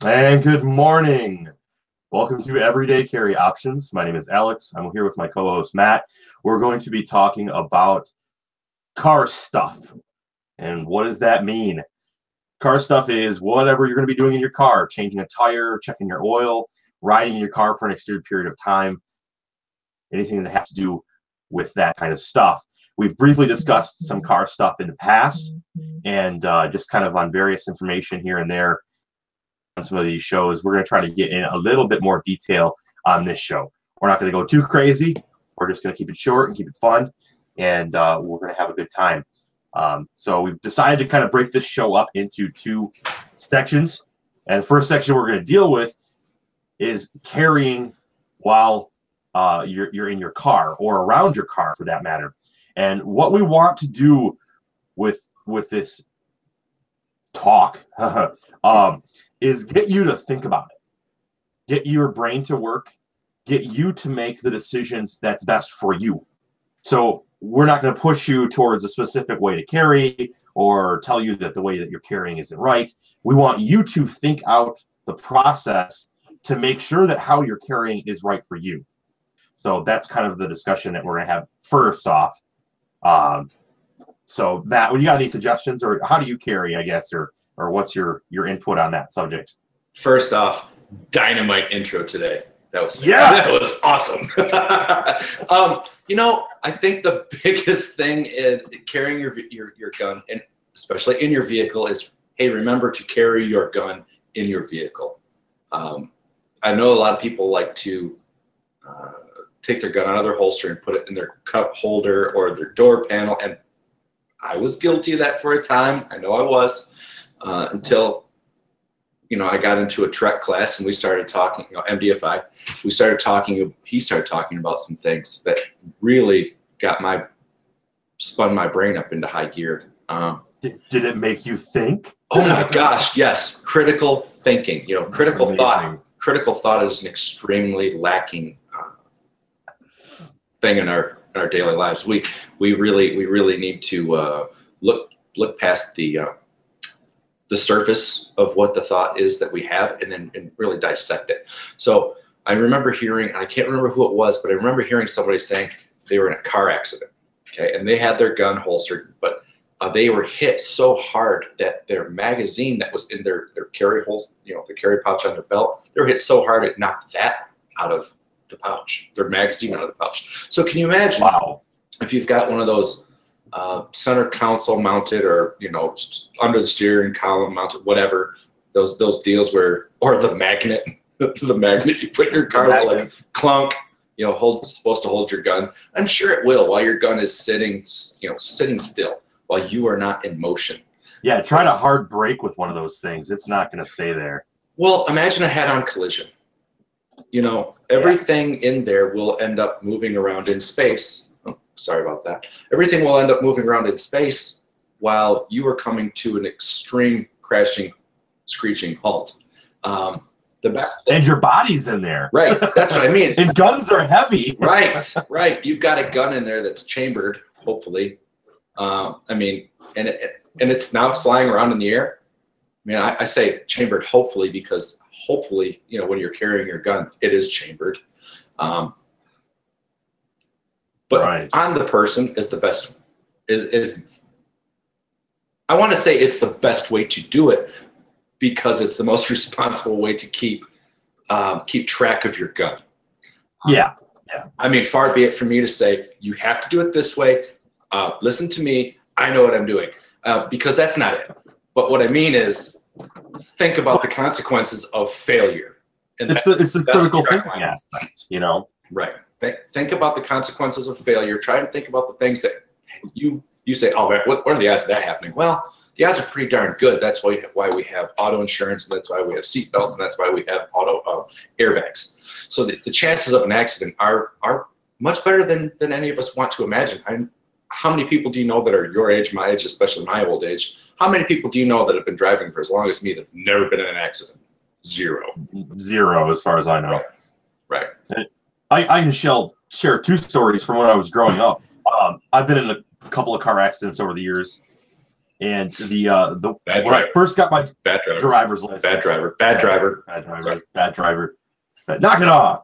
And good morning. Welcome to Everyday Carry Options. My name is Alex. I'm here with my co-host Matt. We're going to be talking about car stuff. And what does that mean? Car stuff is whatever you're going to be doing in your car, changing a tire, checking your oil, riding in your car for an extended period of time, anything that has to do with that kind of stuff. We've briefly discussed some car stuff in the past and just kind of on various information here and there on some of these shows. We're going to try to get in a little bit more detail on this show. We're not going to go too crazy. We're just going to keep it short and keep it fun, and we're going to have a good time. So we've decided to kind of break this show up into two sections. And the first section we're going to deal with is carrying while you're in your car or around your car, for that matter. And what we want to do with this talk is get you to think about it, get your brain to work, get you to make the decisions that's best for you. So we're not going to push you towards a specific way to carry or tell you that the way that you're carrying isn't right. We want you to think out the process to make sure that how you're carrying is right for you. So that's kind of the discussion that we're going to have first off. So Matt, you got any suggestions, or how do you carry, I guess, or what's your input on that subject? First off, dynamite intro today. That was Yes! That was awesome. I think the biggest thing in carrying your gun, and especially in your vehicle, is, hey, remember to carry your gun in your vehicle. I know a lot of people like to take their gun out of their holster and put it in their cup holder or their door panel, and I was guilty of that for a time. I know I was, until I got into a Trek class and we started talking, MDFI. He started talking about some things that really spun my brain up into high gear. Did it make you think? Oh my gosh, yes. Critical thinking, critical thought. Critical thought is an extremely lacking thing in our daily lives. We really need to look past the surface of what the thought is that we have, and really dissect it. So I remember hearing, I can't remember who it was, but I remember hearing somebody saying they were in a car accident, okay, and they had their gun holstered, but they were hit so hard that their magazine that was in their carry holes, the carry pouch on their belt, they were hit so hard it knocked that out of the pouch, their magazine out of the pouch. So can you imagine? Wow. If you've got one of those center console mounted, or under the steering column mounted, whatever, those deals where, or the magnet you put in your car, like clunk, supposed to hold your gun. I'm sure it will while your gun is sitting still, while you are not in motion. Yeah, try to hard brake with one of those things. It's not going to stay there. Well, imagine a head-on collision. Everything in there will end up moving around in space. Oh, sorry about that. Everything will end up moving around in space while you are coming to an extreme crashing, screeching halt. The best thing, and your body's in there. Right, that's what I mean. And guns are heavy. Right. You've got a gun in there that's chambered, hopefully. And it's flying around in the air. I say chambered hopefully because hopefully, when you're carrying your gun, it is chambered. But right on the person is the best. I want to say it's the best way to do it because it's the most responsible way to keep track of your gun. Yeah. Far be it from me to say you have to do it this way. Listen to me. I know what I'm doing, because that's not it. But what I mean is, think about the consequences of failure. And it's a critical thinking aspect, Right. Think about the consequences of failure. Try and think about the things that you say, oh, what are the odds of that happening? Well, the odds are pretty darn good. That's why we have auto insurance, and that's why we have seat belts, and that's why we have auto airbags. So the chances of an accident are much better than any of us want to imagine. How many people do you know that are your age, my age, especially my old age? How many people do you know that have been driving for as long as me that have never been in an accident? Zero, as far as I know. Right. I can share two stories from when I was growing up. I've been in a couple of car accidents over the years. And Bad when I first got my bad driver. driver's license, Bad driver. Bad driver. bad driver, bad driver. Knock it off.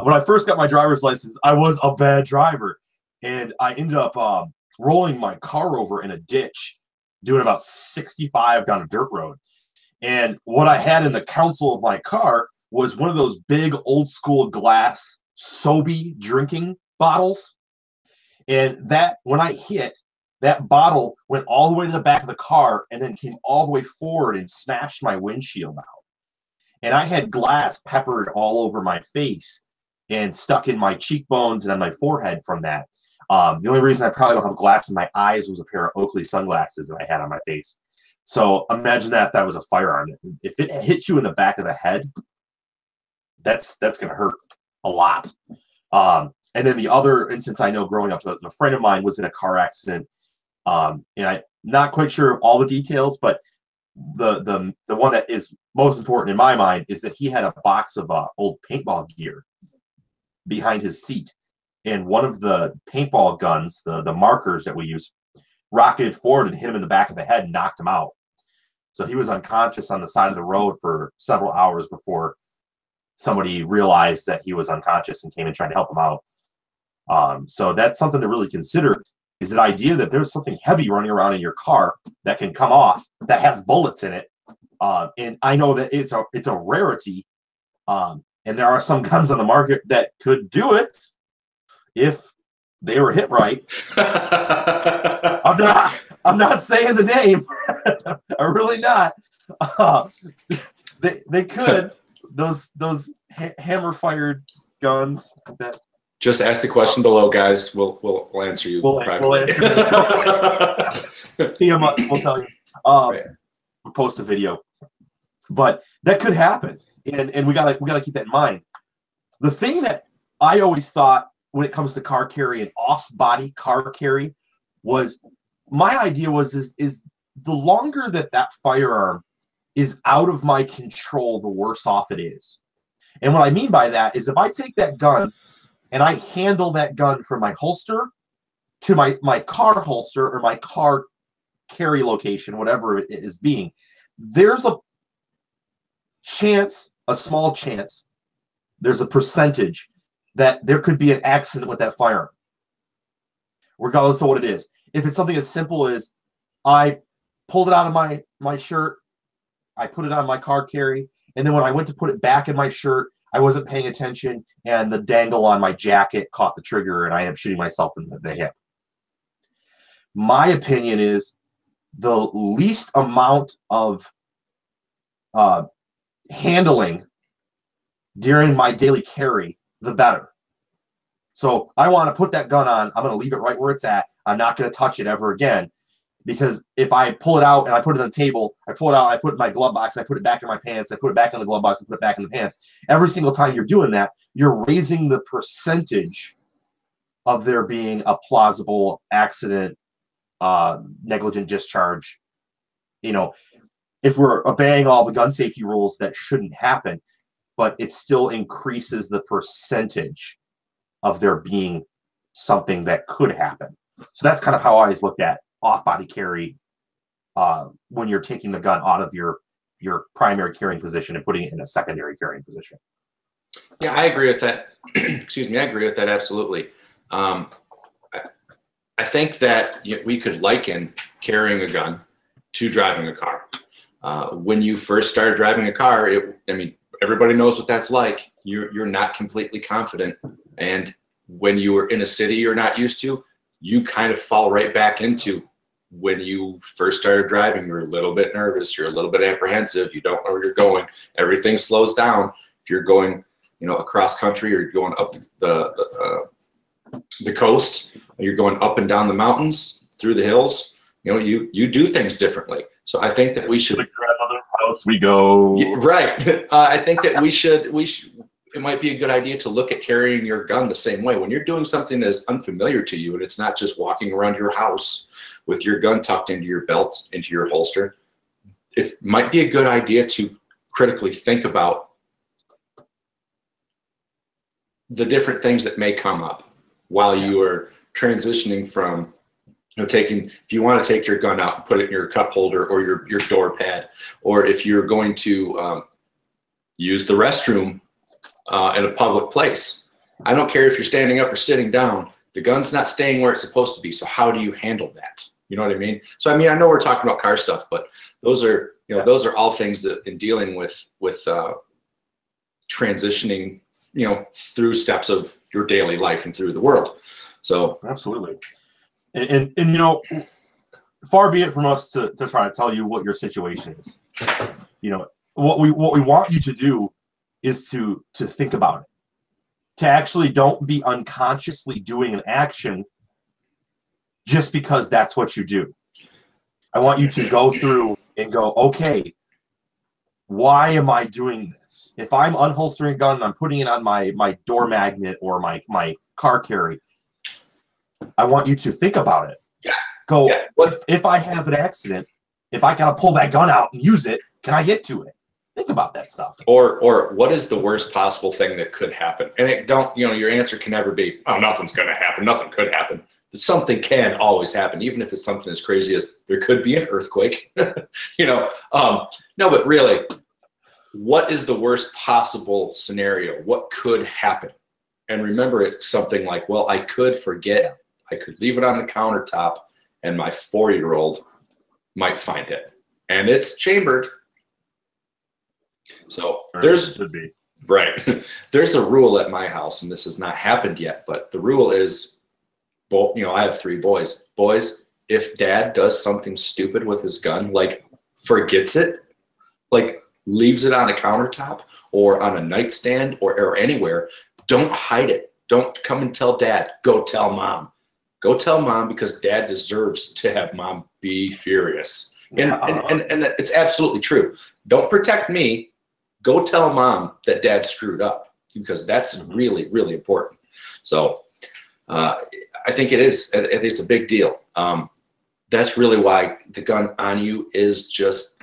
When I first got my driver's license, I was a bad driver, and I ended up rolling my car over in a ditch, doing about 65 down a dirt road. And what I had in the console of my car was one of those big old school glass Sobe drinking bottles. And that, when I hit, that bottle went all the way to the back of the car and then came all the way forward and smashed my windshield out. And I had glass peppered all over my face and stuck in my cheekbones and on my forehead from that. The only reason I probably don't have glass in my eyes was a pair of Oakley sunglasses that I had on my face. So imagine that was a firearm. If it hits you in the back of the head, that's going to hurt a lot. And then the other instance I know growing up, a friend of mine was in a car accident. And I'm not quite sure of all the details, but the one that is most important in my mind is that he had a box of old paintball gear behind his seat. And one of the paintball guns, the markers that we use, rocketed forward and hit him in the back of the head and knocked him out. So he was unconscious on the side of the road for several hours before somebody realized that he was unconscious and came and tried to help him out. So that's something to really consider, is the idea that there's something heavy running around in your car that can come off, that has bullets in it. And I know that it's a rarity. And there are some guns on the market that could do it if they were hit right. I'm not saying the name. I'm really not. They could. Those hammer fired guns that. Just ask the question below, guys. We'll answer you. We'll answer you. PM us, we'll tell you. Right. We'll post a video. But that could happen, and we gotta keep that in mind. The thing that I always thought when it comes to car carry and off-body car carry was, my idea was is the longer that firearm is out of my control, the worse off it is. And what I mean by that is, if I take that gun and I handle that gun from my holster to my car holster or my car carry location, whatever it is being, there's a chance, a small chance, there's a percentage that there could be an accident with that firearm, regardless of what it is. If it's something as simple as I pulled it out of my shirt, I put it on my car carry, and then when I went to put it back in my shirt, I wasn't paying attention, and the dangle on my jacket caught the trigger, and I ended up shooting myself in the hip. My opinion is the least amount of handling during my daily carry, the better. So I want to put that gun on. I'm going to leave it right where it's at. I'm not going to touch it ever again. Because if I pull it out and I put it on the table, I pull it out, I put it in my glove box, I put it back in my pants, I put it back in the glove box, I put it back in the pants. Every single time you're doing that, you're raising the percentage of there being a plausible accident, negligent discharge. You know, if we're obeying all the gun safety rules, that shouldn't happen, but it still increases the percentage of there being something that could happen. So that's kind of how I always looked at off-body carry when you're taking the gun out of your primary carrying position and putting it in a secondary carrying position. Yeah, I agree with that. Excuse me, I agree with that absolutely. I think that we could liken carrying a gun to driving a car. When you first started driving a car, I mean, everybody knows what that's like. You're not completely confident, and when you were in a city you're not used to, you kind of fall right back into when you first started driving. You're a little bit nervous, you're a little bit apprehensive, you don't know where you're going, everything slows down. If you're going, across country, or you're going up the coast, you're going up and down the mountains, through the hills, you do things differently. So I think that we should. Like grandmother's house we go. Yeah, right. I think that we should. It might be a good idea to look at carrying your gun the same way. When you're doing something that is unfamiliar to you, and it's not just walking around your house with your gun tucked into your belt, into your holster, it might be a good idea to critically think about the different things that may come up while you are transitioning from taking, if you want to take your gun out and put it in your cup holder or your door pad, or if you're going to use the restroom in a public place. I don't care if you're standing up or sitting down. The gun's not staying where it's supposed to be. So how do you handle that? You know what I mean? So I mean, I know we're talking about car stuff, but those are, you know, those are all things that in dealing with transitioning, you know, through steps of your daily life and through the world. So absolutely. And you know, far be it from us to try to tell you what your situation is. You know, what we want you to do is to think about it. To actually don't be unconsciously doing an action just because that's what you do. I want you to go through and go, okay, why am I doing this? If I'm unholstering a gun and I'm putting it on my door magnet or my car carry, I want you to think about it. Yeah. Go, yeah. If I have an accident, if I gotta pull that gun out and use it, can I get to it? Think about that stuff. Or what is the worst possible thing that could happen? And it don't, you know, your answer can never be, oh, nothing's going to happen. Nothing could happen. But something can always happen, even if it's something as crazy as there could be an earthquake. You know, no, but really, what is the worst possible scenario? What could happen? And remember, it's something like, well, I could forget. I could leave it on the countertop, and my 4-year-old might find it, and it's chambered. So there's there's a rule at my house, and this has not happened yet, but the rule is, you know, I have 3 boys. Boys, if dad does something stupid with his gun, like forgets it, like leaves it on a countertop or on a nightstand or anywhere, don't hide it. Don't come and tell dad. Go tell mom. Go tell mom, because dad deserves to have mom be furious. And it's absolutely true. Don't protect me. Go tell mom that dad screwed up, because that's really, really important. So I think it's a big deal. That's really why the gun on you is just,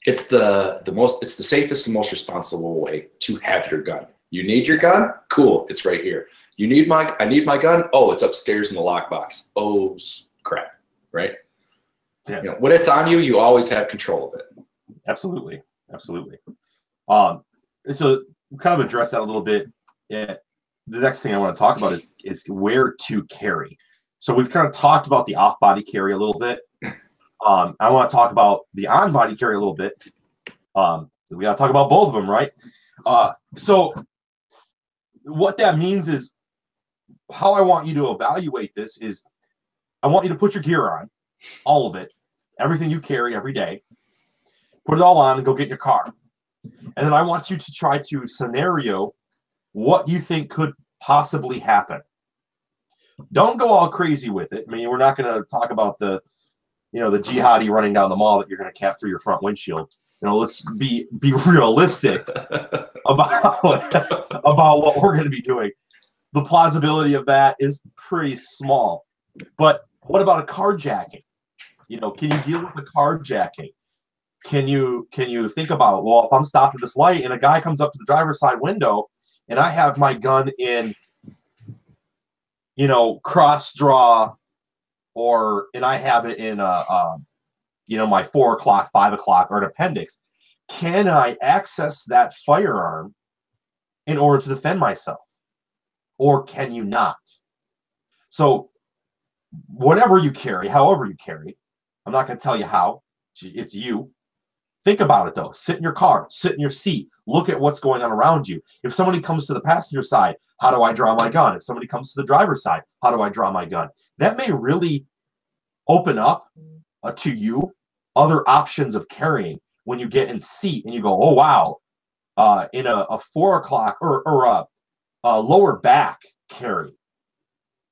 it's the safest and most responsible way to have your gun. You need your gun? Cool, it's right here. I need my gun? Oh, it's upstairs in the lockbox. Oh, crap, right? Yeah. You know, when it's on you, you always have control of it. Absolutely. Absolutely. So we kind of address that a little bit. The next thing I want to talk about is where to carry. So we've kind of talked about the off-body carry a little bit. I want to talk about the on-body carry a little bit. We got to talk about both of them, right? So what that means is, how I want you to evaluate this is, I want you to put your gear on, all of it, everything you carry every day, put it all on and go get in your car. And then I want you to try to scenario what you think could possibly happen. Don't go all crazy with it. I mean, we're not going to talk about the jihadi running down the mall that you're going to cap through your front windshield. You know, let's be realistic about what we're going to be doing. The plausibility of that is pretty small. But what about a carjacking? You know, can you deal with a carjacking? Can you think about, well, if I'm stopped at this light and a guy comes up to the driver's side window and I have my gun in, you know, cross draw, and I have it in my 4 o'clock, 5 o'clock, or an appendix, can I access that firearm in order to defend myself? Or can you not? So whatever you carry, however you carry, I'm not going to tell you how. It's you. Think about it, though. Sit in your car. Sit in your seat. Look at what's going on around you. If somebody comes to the passenger side, how do I draw my gun? If somebody comes to the driver's side, how do I draw my gun? That may really open up to you other options of carrying when you get in seat and you go, oh, wow, in a 4 o'clock or a lower back carry,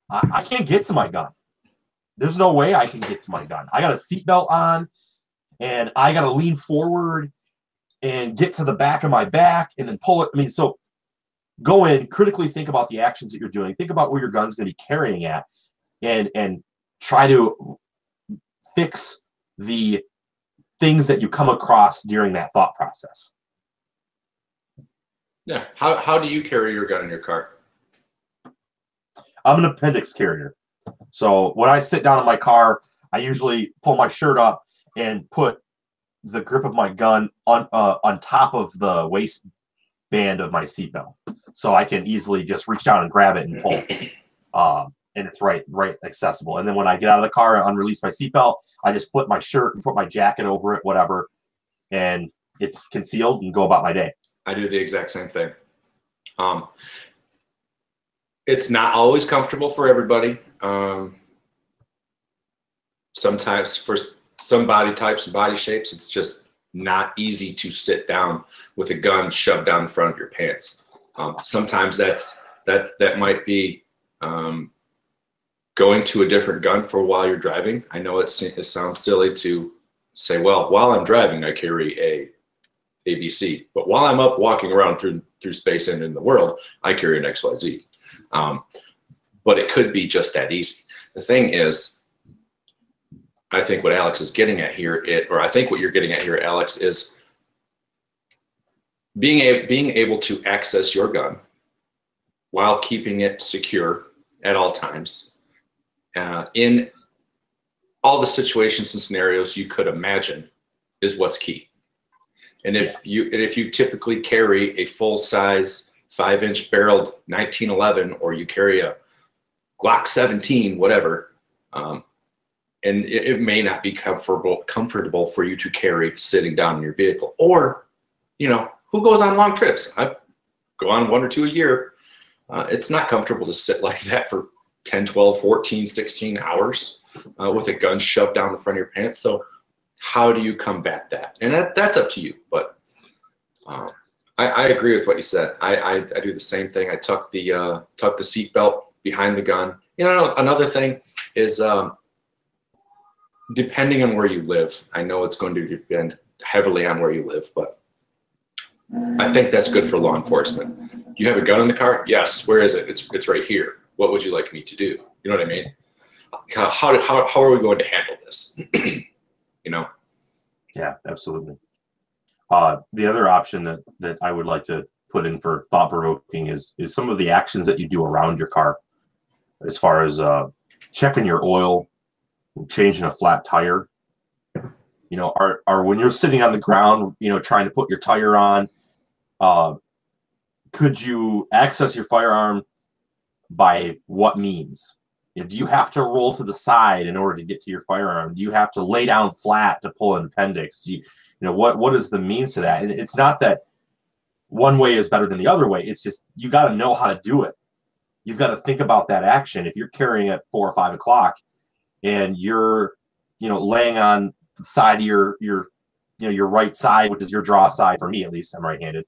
I can't get to my gun. There's no way I can get to my gun. I got a seatbelt on, and I got to lean forward and get to the back of my back and then pull it. I mean, so go in, critically think about the actions that you're doing. Think about where your gun's going to be carrying at, and try to fix the things that you come across during that thought process. Yeah. How do you carry your gun in your car? I'm an appendix carrier. So when I sit down in my car, I usually pull my shirt up and put the grip of my gun on top of the waistband of my seatbelt, so I can easily just reach down and grab it and pull. And it's right accessible. And then when I get out of the car and unrelease my seatbelt, I just flip my shirt and put my jacket over it, whatever, and it's concealed and go about my day. I do the exact same thing. It's not always comfortable for everybody. Sometimes for some body types and body shapes, it's just not easy to sit down with a gun shoved down the front of your pants. Sometimes that might be going to a different gun for while you're driving. I know it sounds silly to say, well, while I'm driving, I carry a ABC, but while I'm up walking around through space and in the world, I carry an XYZ. But it could be just that easy. The thing is, I think what Alex is getting at here, or I think what you're getting at here, Alex, is being able to access your gun while keeping it secure at all times, in all the situations and scenarios you could imagine, is what's key. And if you typically carry a full-size 5-inch barreled 1911, or you carry a Glock 17, whatever, and it may not be comfortable for you to carry sitting down in your vehicle. Or, who goes on long trips? I go on 1 or 2 a year. It's not comfortable to sit like that for 10, 12, 14, 16 hours with a gun shoved down the front of your pants. So how do you combat that? And that's up to you. But I agree with what you said. I do the same thing. I tuck the seatbelt behind the gun. Another thing is, depending on where you live, I know it's going to depend heavily on where you live, but I think that's good for law enforcement. Do you have a gun in the car? Yes. Where is it? It's right here. What would you like me to do? You know what I mean? How are we going to handle this? Yeah, absolutely. The other option that I would like to put in for thought-provoking is some of the actions that you do around your car, as far as checking your oil, changing a flat tire. Are when you're sitting on the ground, trying to put your tire on, could you access your firearm by what means? Do you have to roll to the side in order to get to your firearm? Do you have to lay down flat to pull an appendix? What is the means to that? And it's not that one way is better than the other way. It's just you got to know how to do it. You've got to think about that action. If you're carrying at 4 or 5 o'clock and you're laying on the side of your right side, which is your draw side. For me, at least, I'm right-handed,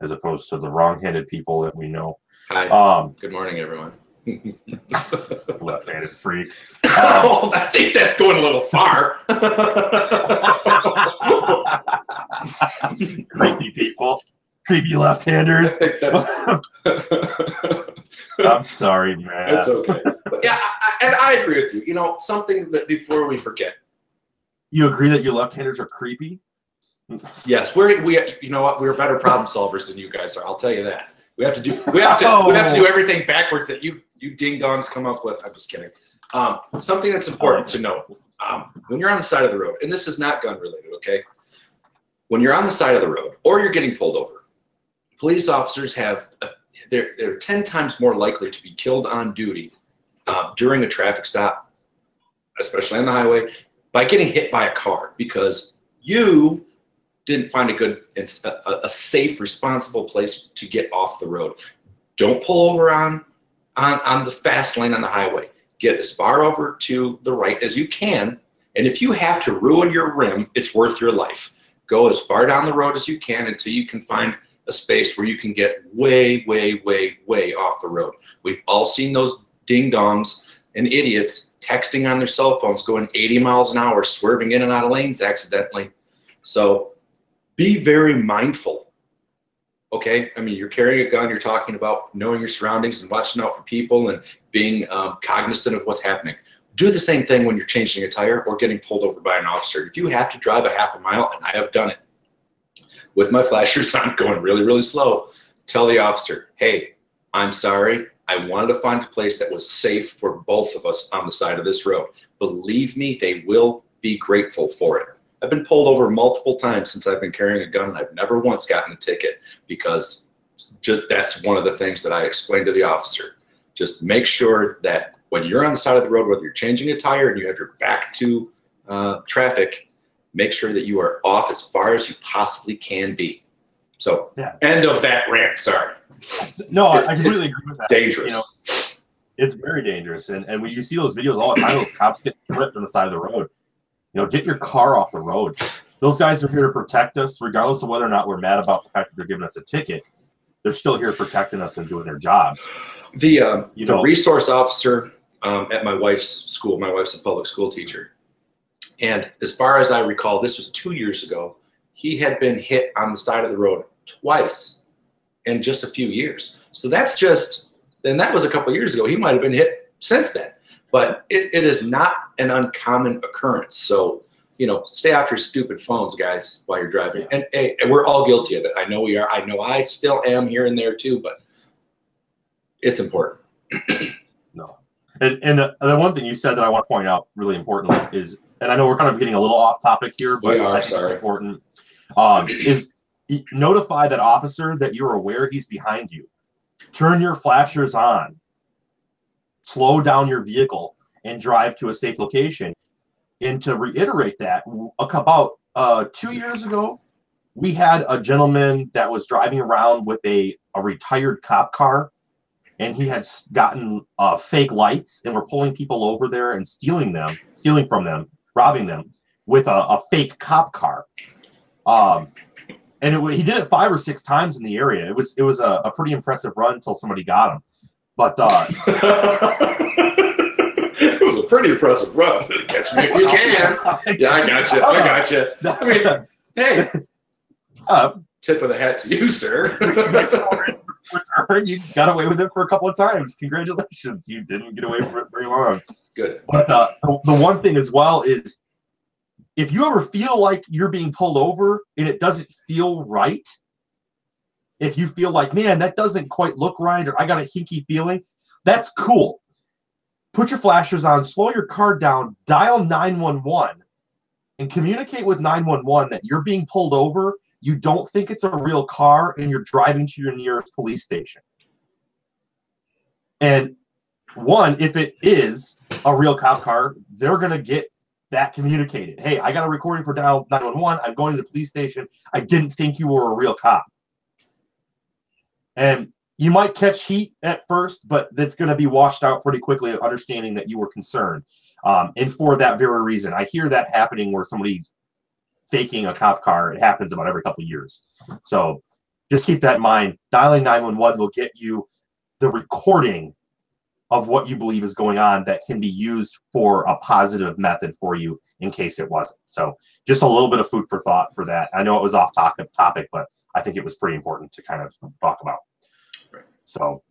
as opposed to the wrong-handed people that we know. Hi. Good morning, everyone. Left-handed freak. I think that's going a little far. Creepy people. Creepy left-handers. I think that's... I'm sorry, man. It's okay. But yeah, and I agree with you. Something that before we forget. You agree that your left-handers are creepy? Yes, you know what? We're better problem solvers than you guys are. I'll tell you that. We have to do everything backwards that you ding-dongs come up with. I'm just kidding. Something that's important to note when you're on the side of the road, and this is not gun related, okay? When you're on the side of the road or you're getting pulled over, police officers they're 10 times more likely to be killed on duty during a traffic stop, especially on the highway, by getting hit by a car because you didn't find a safe, responsible place to get off the road. Don't pull over on the fast lane on the highway. Get as far over to the right as you can, and if you have to ruin your rim, it's worth your life. Go as far down the road as you can until you can find a space where you can get way, way, way, way off the road. We've all seen those ding-dongs and idiots texting on their cell phones going 80 miles an hour, swerving in and out of lanes accidentally. So be very mindful, okay? I mean, you're carrying a gun, you're talking about knowing your surroundings and watching out for people and being cognizant of what's happening. Do the same thing when you're changing a tire or getting pulled over by an officer. If you have to drive a half a mile, and I have done it, with my flashers on going really, really slow, tell the officer, hey, I'm sorry, I wanted to find a place that was safe for both of us on the side of this road. Believe me, they will be grateful for it. I've been pulled over multiple times since I've been carrying a gun, and I've never once gotten a ticket, because that's one of the things that I explained to the officer. Just make sure that when you're on the side of the road, whether you're changing a tire and you have your back to traffic, make sure that you are off as far as you possibly can be. So, yeah. End of that rant. Sorry. No, I completely agree with that. Dangerous. You know, it's very dangerous. And when you see those videos all the time, those cops get flipped on the side of the road. You know, get your car off the road. Those guys are here to protect us, regardless of whether or not we're mad about the fact that they're giving us a ticket. They're still here protecting us and doing their jobs. The resource officer at my wife's school, my wife's a public school teacher. And as far as I recall, this was 2 years ago, he had been hit on the side of the road twice in just a few years. So that's just, and that was a couple of years ago. He might have been hit since then. But it is not an uncommon occurrence. So, you know, stay off your stupid phones, guys, while you're driving. And we're all guilty of it. I know we are. I know I still am here and there too, but it's important. No. And the one thing you said that I want to point out really importantly is, and I know we're kind of getting a little off topic here, but I think it's important, is notify that officer that you're aware he's behind you. Turn your flashers on. Slow down your vehicle and drive to a safe location. And to reiterate that, about 2 years ago, we had a gentleman that was driving around with a retired cop car, and he had gotten fake lights and were pulling people over there and stealing from them, robbing them with a fake cop car. And he did it 5 or 6 times in the area. It was a pretty impressive run until somebody got him. But it was a pretty impressive run. Catch me if you can. Yeah, I got you. I mean, hey, tip of the hat to you, sir. You got away with it for a couple of times. Congratulations. You didn't get away from it very long. Good. But the one thing as well is, if you ever feel like you're being pulled over and it doesn't feel right, if you feel like, man, that doesn't quite look right, or I got a hinky feeling, that's cool. Put your flashers on, slow your car down, dial 911, and communicate with 911 that you're being pulled over, you don't think it's a real car, and you're driving to your nearest police station. And if it is a real cop car, they're going to get that communicated. Hey, I got a recording for dial 911. I'm going to the police station. I didn't think you were a real cop. And you might catch heat at first, but that's going to be washed out pretty quickly, understanding that you were concerned. And for that very reason, I hear that happening where somebody's faking a cop car. It happens about every couple of years. So just keep that in mind. Dialing 911 will get you the recording of what you believe is going on that can be used for a positive method for you in case it wasn't. So just a little bit of food for thought for that. I know it was off topic, but I think it was pretty important to kind of talk about. Right. So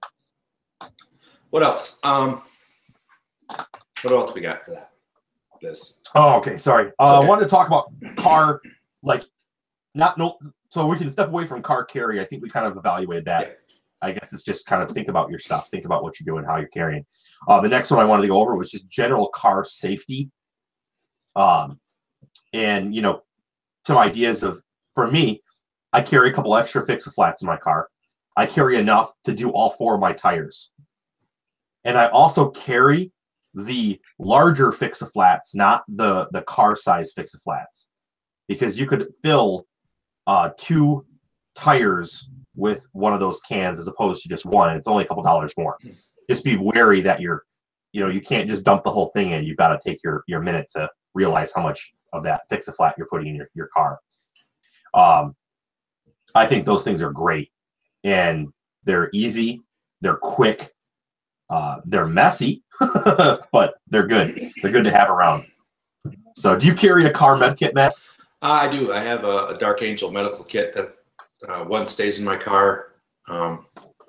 what else? What else we got for that? Oh, okay. Sorry. Okay. I wanted to talk about car, so we can step away from car carry. I think we kind of evaluated that. Yeah. I guess it's just kind of think about your stuff, think about what you're doing, how you're carrying. The next one I wanted to go over was just general car safety. And, some ideas for me, I carry a couple extra fix-a-flats in my car. I carry enough to do all 4 of my tires. And I also carry the larger fix-a-flats, not the car size fix-a-flats, because you could fill 2 tires with one of those cans as opposed to just one. It's only a couple dollars more. Just be wary that you can't just dump the whole thing in. You've got to take your minute to realize how much of that fix-a-flat you're putting in your car. I think those things are great, and they're easy, they're quick, they're messy, but they're good. They're good to have around. So do you carry a car med kit, Matt? I do. I have a Dark Angel medical kit that one stays in my car. I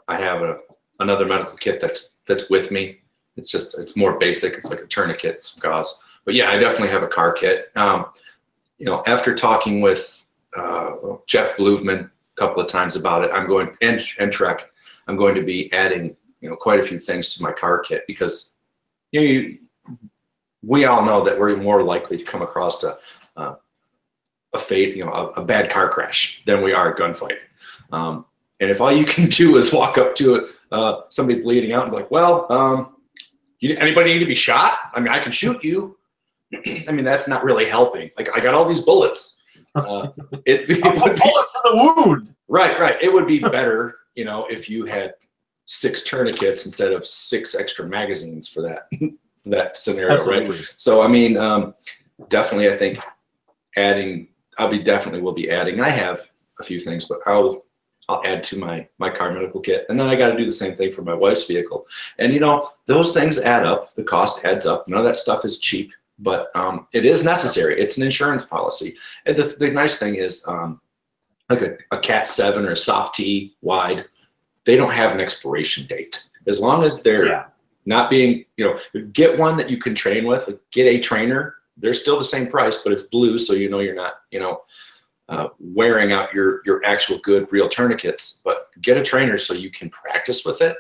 have another medical kit that's with me. It's more basic. It's like a tourniquet, some gauze. But yeah, I definitely have a car kit. After talking with Jeff Bluevman a couple of times about it, I'm going to be adding quite a few things to my car kit because we all know that we're more likely to come across a fate, a bad car crash than we are a gunfight. And if all you can do is walk up to somebody bleeding out and be like, well, anybody need to be shot? I mean, I can shoot you. I mean, that's not really helping. Like, I got all these bullets. It would bullets for the wound. Right. It would be better, if you had 6 tourniquets instead of 6 extra magazines for that scenario, Absolutely. right? So, I mean, definitely, I think definitely will be adding. I have a few things, but I'll add to my car medical kit. And then I got to do the same thing for my wife's vehicle. And, those things add up. The cost adds up. None of that stuff is cheap, but it is necessary. It's an insurance policy. And the nice thing is like a Cat 7 or a Soft T wide, they don't have an expiration date. As long as they're not being, get one that you can train with, get a trainer. They're still the same price, but it's blue. So, you're not, wearing out your actual good real tourniquets, but get a trainer so you can practice with it.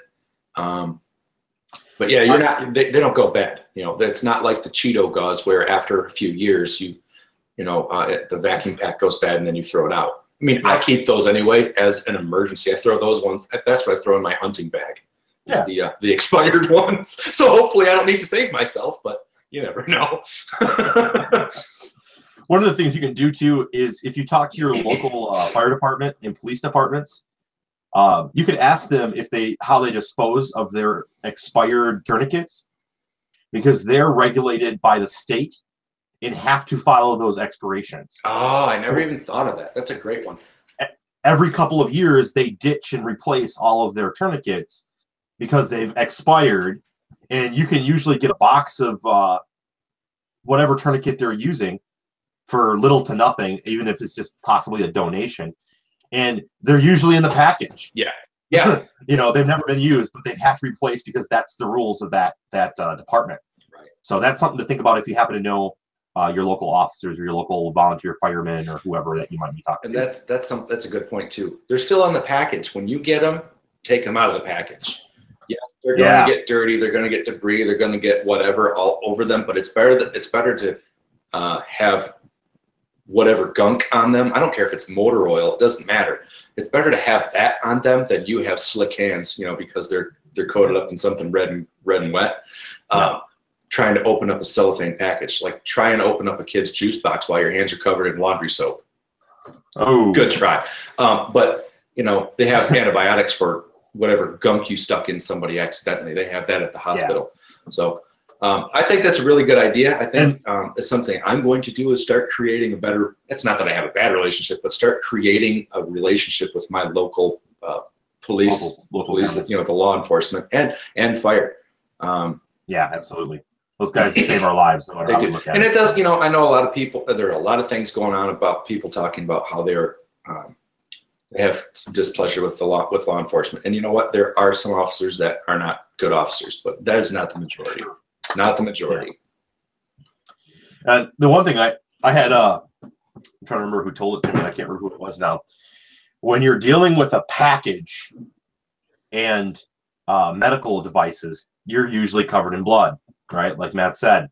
But yeah, you're not, they don't go bad. That's not like the Cheeto gauze where after a few years, the vacuum pack goes bad and then you throw it out. I mean, I keep those anyway as an emergency. I throw those ones. That's what I throw in my hunting bag. Is the expired ones. So hopefully I don't need to save myself, but you never know. One of the things you can do too is if you talk to your local fire department and police departments, you can ask them how they dispose of their expired tourniquets, because they're regulated by the state and have to follow those expirations. Oh, I never even thought of that. That's a great one. Every couple of years, they ditch and replace all of their tourniquets because they've expired, and you can usually get a box of whatever tourniquet they're using for little to nothing, even if it's just possibly a donation. And they're usually in the package. Yeah. They've never been used, but they have to replace because that's the rules of that department. Right. So that's something to think about if you happen to know your local officers or your local volunteer firemen or whoever that you might be talking to. And that's a good point too. They're still on the package. When you get them, take them out of the package. Yes, they're going to get dirty. They're going to get debris. They're going to get whatever all over them. But it's better to have whatever gunk on them. I don't care if it's motor oil. It doesn't matter. It's better to have that on them than you have slick hands. Because they're coated up in something red and wet. Trying to open up a cellophane package, like try and open up a kid's juice box while your hands are covered in laundry soap. Oh, good try. But they have antibiotics for whatever gunk you stuck in somebody accidentally. They have that at the hospital. So I think that's a really good idea. I think it's something I'm going to do is start creating a better, it's not that I have a bad relationship, but start creating a relationship with my local police, police, the law enforcement and fire. Yeah, absolutely. Those guys save our lives. No matter how we look at it. It does, I know a lot of people, there are a lot of things going on about people talking about how they have some displeasure with law enforcement. And you know what? There are some officers that are not good officers, but that is not the majority. Not the majority. The one thing I had, I'm trying to remember who told it to me. I can't remember who it was now. When you're dealing with a package and medical devices, you're usually covered in blood, right? Like Matt said.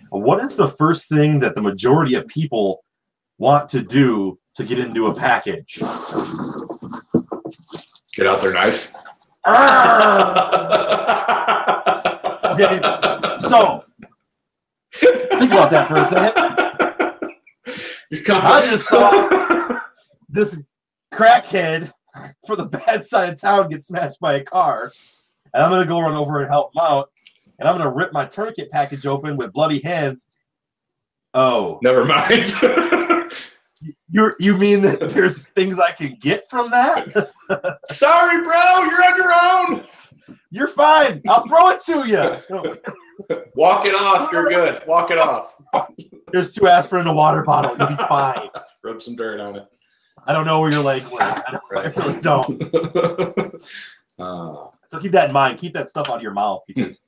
What is the first thing that the majority of people want to do to get into a package? Get out their knife. Okay, so think about that for a second. I just saw this crackhead for the bad side of town get smashed by a car, and I'm gonna go run over and help him out, and I'm gonna rip my tourniquet package open with bloody hands. Oh, never mind. You mean that there's things I can get from that? Sorry, bro, you're on your own. You're fine. I'll throw it to you. Walk it off. You're good. Walk it off. There's 2 aspirin in a water bottle. You'll be fine. Rub some dirt on it. I don't know where your leg went. I really don't. So keep that in mind. Keep that stuff out of your mouth, because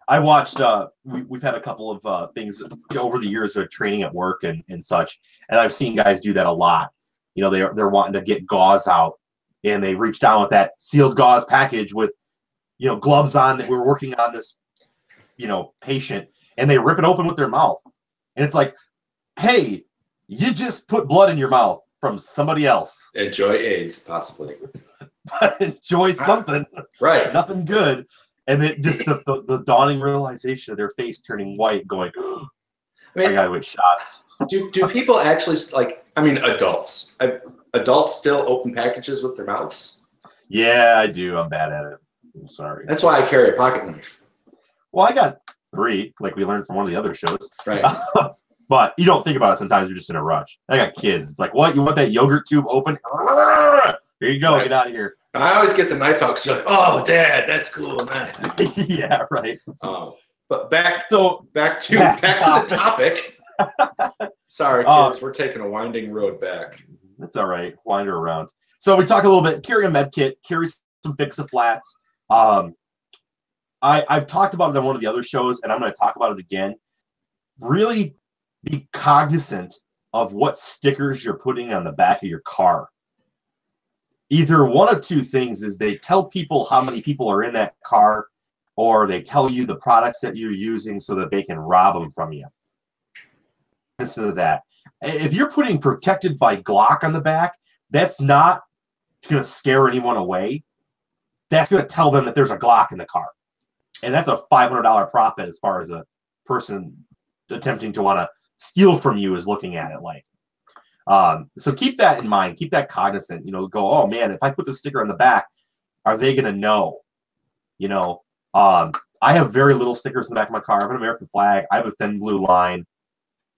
I watched, we've had a couple of things over the years of training at work and such, and I've seen guys do that a lot. They're wanting to get gauze out, and they reach down with that sealed gauze package with, gloves on that we're working on this, patient, and they rip it open with their mouth. And it's like, hey, you just put blood in your mouth from somebody else. Enjoy AIDS, possibly. Enjoy something. Right. Nothing good. And then just the dawning realization of their face turning white, going, I gotta get shots. Do people actually, adults? Adults still open packages with their mouths? Yeah, I do. I'm bad at it. I'm sorry. That's why I carry a pocket knife. Well, I got 3, like we learned from one of the other shows. Right. But you don't think about it sometimes. You're just in a rush. I got kids. It's like, what? You want that yogurt tube open? Here you go. Right. Get out of here. I always get the knife out because you're like, oh, Dad, that's cool, man. Yeah, right. But back to the topic. Sorry, kids, we're taking a winding road back. That's all right. Winder around. So we talk a little bit. Carry a med kit. Carry some Fix-A-Flats. I've talked about it on one of the other shows, and I'm going to talk about it again. Really be cognizant of what stickers you're putting on the back of your car. Either one of 2 things is they tell people how many people are in that car, or they tell you the products that you're using so that they can rob them from you. Listen to that. If you're putting protected by Glock on the back, that's not going to scare anyone away. That's going to tell them that there's a Glock in the car. And that's a $500 profit as far as a person attempting to want to steal from you is looking at it like. So keep that in mind. Keep that cognizant. Go, oh, man, if I put the sticker on the back, are they going to know? I have very little stickers in the back of my car. I have an American flag. I have a thin blue line.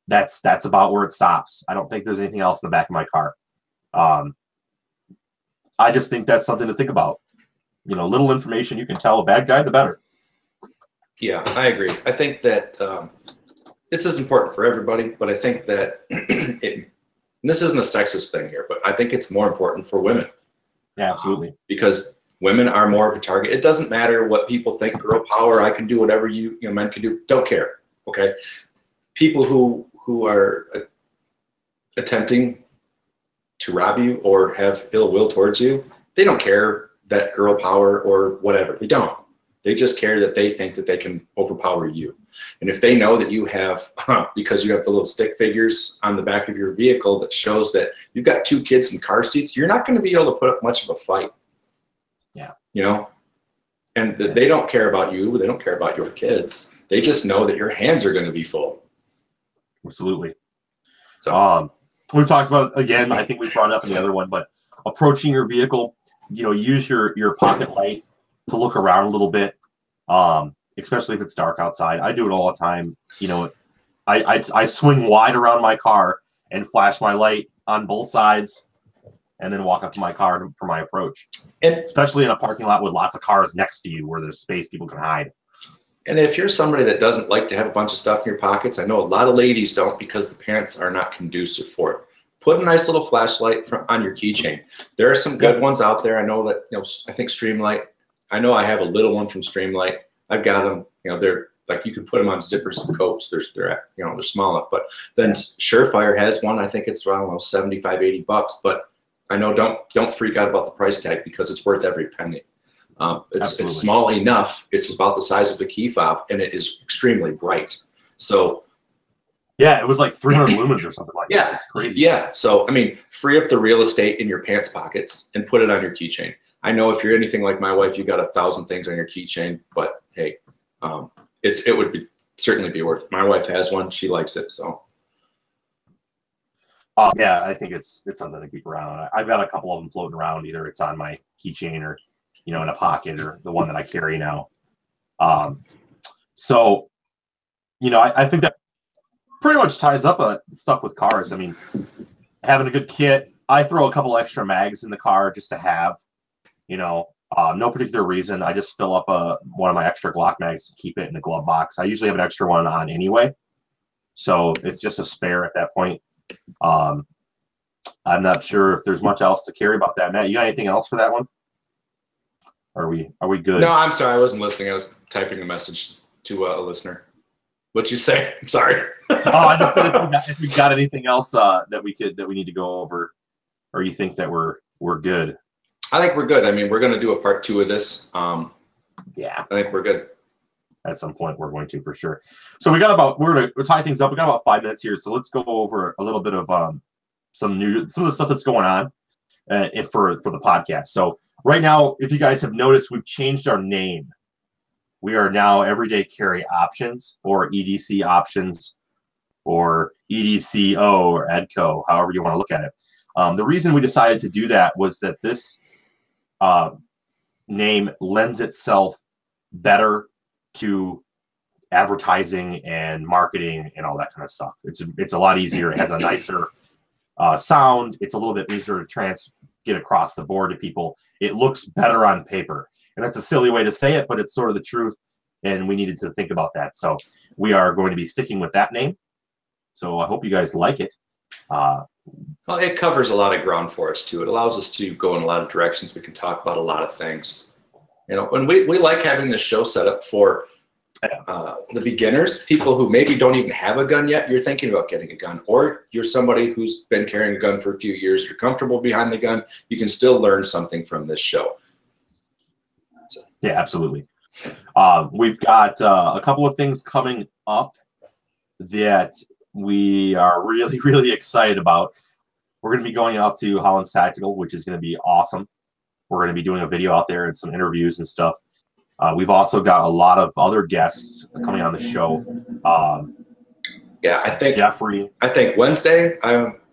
That's about where it stops. I don't think there's anything else in the back of my car. I just think that's something to think about. Little information you can tell a bad guy, the better. Yeah, I agree. I think that this is important for everybody, but I think that and this isn't a sexist thing here, but I think it's more important for women. Yeah, absolutely. Because women are more of a target. It doesn't matter what people think, girl power, I can do whatever men can do. Don't care, okay? People who are attempting to rob you or have ill will towards you, they don't care that girl power or whatever. They don't. They just care that they think that they can overpower you. And if they know that you have, because you have the little stick figures on the back of your vehicle that shows that you've got 2 kids in car seats, you're not going to be able to put up much of a fight. Yeah. And they don't care about you. They don't care about your kids. They just know that your hands are going to be full. Absolutely. So, we've talked about, again, I think we brought it up in the other one, but approaching your vehicle, use your pocket light to look around a little bit, especially if it's dark outside. I do it all the time. I swing wide around my car and flash my light on both sides and then walk up to my car for my approach. And especially in a parking lot with lots of cars next to you where there's space people can hide. And if you're somebody that doesn't like to have a bunch of stuff in your pockets, I know a lot of ladies don't because the pants are not conducive for it. Put a nice little flashlight on your keychain. There are some good ones out there. I know that, I think Streamlight, I know I have a little one from Streamlight. I've got them, they're like, you can put them on zippers and coats. They're small enough, but then Surefire has one. I think it's around $75, $80, but I know don't freak out about the price tag because it's worth every penny. It's small enough. It's about the size of a key fob and it is extremely bright. So yeah, it was like 300 lumens or something like that. It's crazy. Yeah. So, free up the real estate in your pants pockets and put it on your keychain. I know if you're anything like my wife, you got 1,000 things on your keychain, but hey, it would certainly be worth it. My wife has one. She likes it. So. Yeah, I think it's something to keep around. I've got a couple of them floating around. Either it's on my keychain or, in a pocket or the one that I carry now. So, I think that pretty much ties up stuff with cars. Having a good kit. I throw a couple extra mags in the car just to have, no particular reason. I just fill up one of my extra Glock mags to keep it in the glove box. I usually have an extra one on anyway. So it's just a spare at that point. I'm not sure if there's much else to carry about that. Matt, you got anything else for that one? Are we good? No, I'm sorry. I wasn't listening. I was typing a message to a listener. What'd you say? I'm sorry. I just said if we got anything else that we need to go over, or you think that we're good. I think we're good. We're going to do a part 2 of this. Yeah, I think we're good. at some point we're going to for sure. So we're gonna tie things up. We got about 5 minutes here, so let's go over a little bit of some of the stuff that's going on for the podcast. So right now, if you guys have noticed, we've changed our name. We are now Everyday Carry Options, or EDC Options, or EDCO, or EDCO, however you want to look at it. The reason we decided to do that was that this name lends itself better to advertising and marketing and all that kind of stuff. It's a lot easier. It has a nicer sound. It's a little bit easier to get across the board to people. It looks better on paper. And that's a silly way to say it, but it's sort of the truth. And we needed to think about that. So we are going to be sticking with that name. So I hope you guys like it. Well, it covers a lot of ground for us too. It allows us to go in a lot of directions. We can talk about a lot of things. You know, and we like having this show set up for the beginners, people who maybe don't even have a gun yet. You're thinking about getting a gun, or you're somebody who's been carrying a gun for a few years. You're comfortable behind the gun. You can still learn something from this show. So. Yeah, absolutely. We've got a couple of things coming up that we are really, really excited about. We're going to be going out to Holland's Tactical, which is going to be awesome. We're going to be doing a video out there and some interviews and stuff. We've also got a lot of other guests coming on the show. Yeah, I think Jeffrey. I think Wednesday,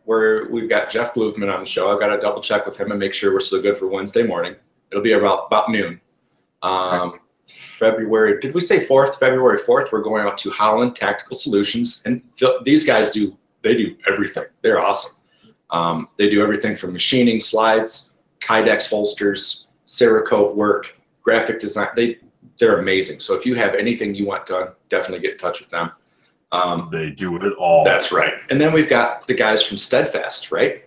we've got Jeff Bloofman on the show. I've got to double check with him and make sure we're still good for Wednesday morning. It'll be about noon. Okay. February 4th, we're going out to Holland Tactical Solutions, and these guys do everything. They're awesome. They do everything from machining, slides, Kydex holsters, Cerakote work, graphic design. They're amazing. So if you have anything you want done, definitely get in touch with them. They do it all. That's right. And then we've got the guys from Steadfast, right?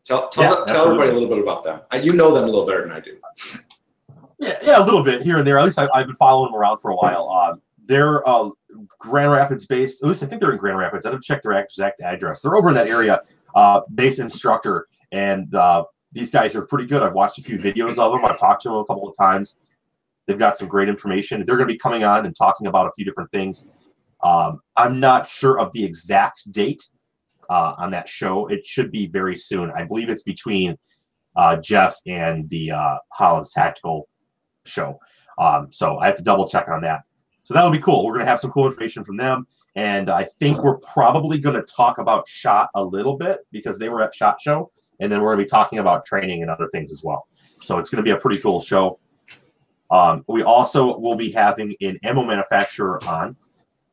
Tell everybody a little bit about them. You know them a little better than I do. Yeah, a little bit here and there. At least I've been following them around for a while. They're Grand Rapids based. At least I think they're in Grand Rapids. I haven't checked their exact address. They're over in that area, base instructor, and these guys are pretty good. I've watched a few videos of them. I've talked to them a couple of times. They've got some great information. They're going to be coming on and talking about a few different things. I'm not sure of the exact date on that show. It should be very soon. I believe it's between Jeff and the Holland's Tactical show. So I have to double check on that. So that would be cool. We're going to have some cool information from them. And I think we're probably going to talk about SHOT a little bit because they were at SHOT Show. And then we're going to be talking about training and other things as well. So it's going to be a pretty cool show. We also will be having an ammo manufacturer on.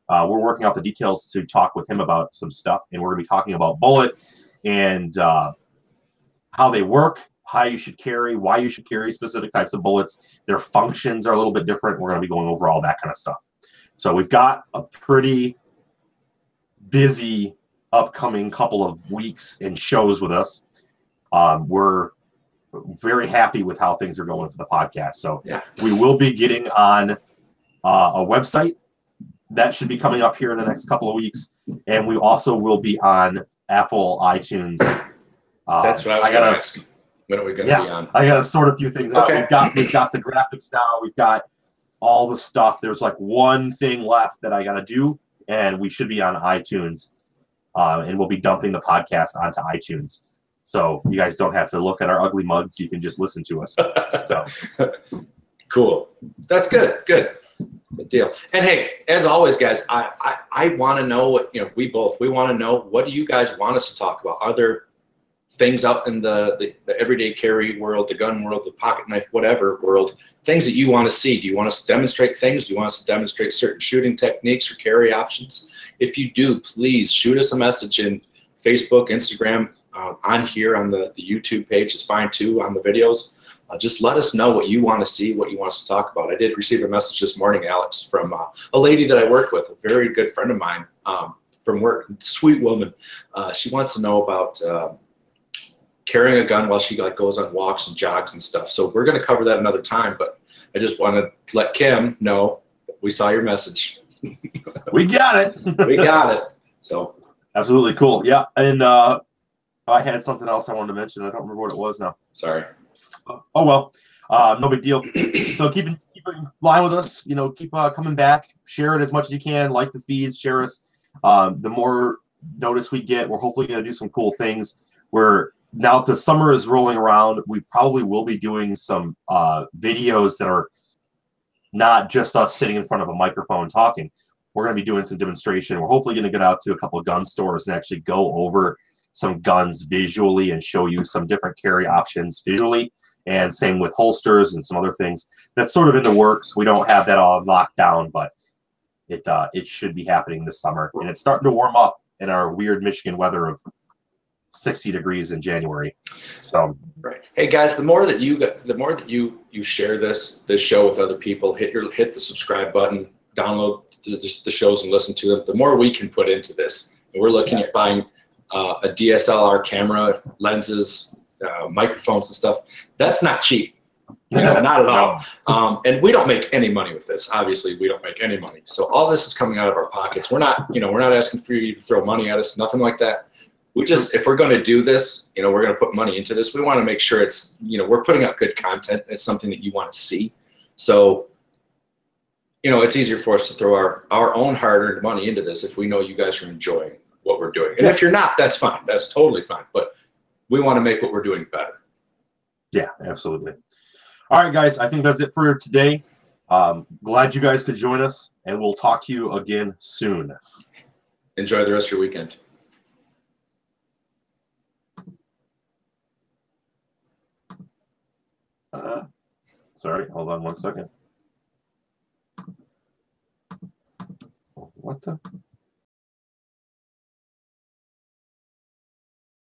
We're working out the details to talk with him about some stuff. And we're going to be talking about bullet and how they work, how you should carry, why you should carry specific types of bullets. Their functions are a little bit different. We're going to be going over all that kind of stuff. So we've got a pretty busy upcoming couple of weeks and shows with us. We're very happy with how things are going for the podcast. So yeah. We will be getting on a website that should be coming up here in the next couple of weeks. And we also will be on Apple iTunes. That's what I was going to ask. When are we going to be on? I got to sort a few things out. We've got the graphics now. We've got all the stuff. There's like one thing left that I got to do, and we should be on iTunes. And we'll be dumping the podcast onto iTunes. So you guys don't have to look at our ugly mugs. You can just listen to us. So. Cool. That's good. Good deal. And hey, as always, guys, I want to know what, we want to know, what do you guys want us to talk about? Are there things out in the everyday carry world, the gun world, the pocket knife, whatever world, things that you want to see? Do you want us to demonstrate things? Do you want us to demonstrate certain shooting techniques or carry options? If you do, please shoot us a message in Facebook, Instagram, on here on the YouTube page is fine too, on the videos. Just let us know what you want to see, what you want us to talk about. I did receive a message this morning, Alex, from a lady that I work with, a very good friend of mine from work, sweet woman. She wants to know about carrying a gun while she goes on walks and jogs and stuff. So we're going to cover that another time, but I just want to let Kim know we saw your message. We got it. We got it. So absolutely cool. Yeah. And I had something else I wanted to mention. I don't remember what it was now. Sorry. Oh, well. No big deal. So keep in line with us. You know, keep coming back. Share it as much as you can. Like the feeds. Share us. The more notice we get, we're hopefully going to do some cool things. Now that the summer is rolling around, we probably will be doing some videos that are not just us sitting in front of a microphone talking. We're going to be doing some demonstration. We're hopefully going to get out to a couple of gun stores and actually go over some guns visually and show you some different carry options visually. And same with holsters and some other things. That's sort of in the works. We don't have that all locked down, but it should be happening this summer. And it's starting to warm up in our weird Michigan weather of 60 degrees in January. So right. Hey guys, the more that you share this show with other people, hit the subscribe button, download the shows and listen to them, the more we can put into this. And we're looking at buying a DSLR camera, lenses, microphones and stuff. That's not cheap. You know, not at all. And we don't make any money with this. Obviously, we don't make any money. So all this is coming out of our pockets. We're not asking for you to throw money at us, nothing like that. We just, if we're going to do this, you know, we're going to put money into this. We want to make sure it's, you know, we're putting out good content. It's something that you want to see. So, you know, it's easier for us to throw our own hard-earned money into this if we know you guys are enjoying what we're doing. And if you're not, that's fine. That's totally fine. But we want to make what we're doing better. Yeah, absolutely. All right, guys, I think that's it for today. Glad you guys could join us, and we'll talk to you again soon. Enjoy the rest of your weekend. Sorry, hold on one second. What the?